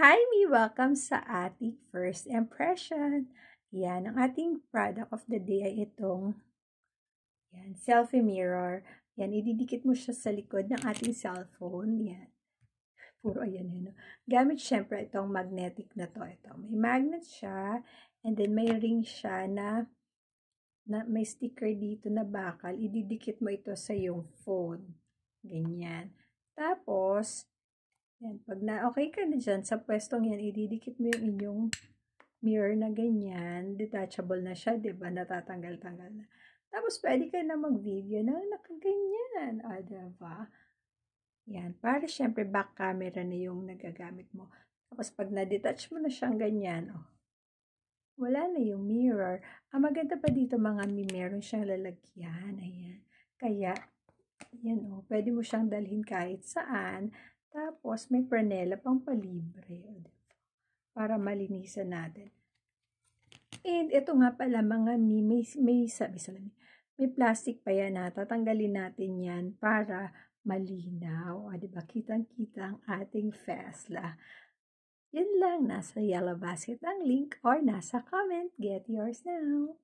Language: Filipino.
Hi, me! Welcome sa ating first impression. Yan, ang ating product of the day ay itong selfie mirror. Yan, ididikit mo siya sa likod ng ating cellphone. Yan, puro ayan yun. No? Gamit syempre itong magnetic na to. Ito, may magnet siya and then may ring siya na may sticker dito na bakal. Ididikit mo ito sa iyong phone. Ganyan. Tapos, yan, pag na-okay ka na dyan sa pwestong yan, ididikit mo yung inyong mirror na ganyan. Detachable na siya, di ba? Natatanggal-tanggal na. Tapos, pwede ka na mag-video na nakaganyan. Diba? Yan. Para syempre, back camera na yung nagagamit mo. Tapos, pag na-detach mo na siyang ganyan, wala na yung mirror. Ang maganda pa dito, mga meron siyang lalagyan. Ayan. Kaya, yan pwede mo siyang dalhin kahit saan. Tapos, may pranela pang palibre. Para malinisan natin. And ito nga pala mga may plastic pa yan na tatanggalin natin yan para malinaw. Diba? Kitang-kita ang ating Fesla. Yan lang. Nasa yellow basket ang link or nasa comment. Get yours now.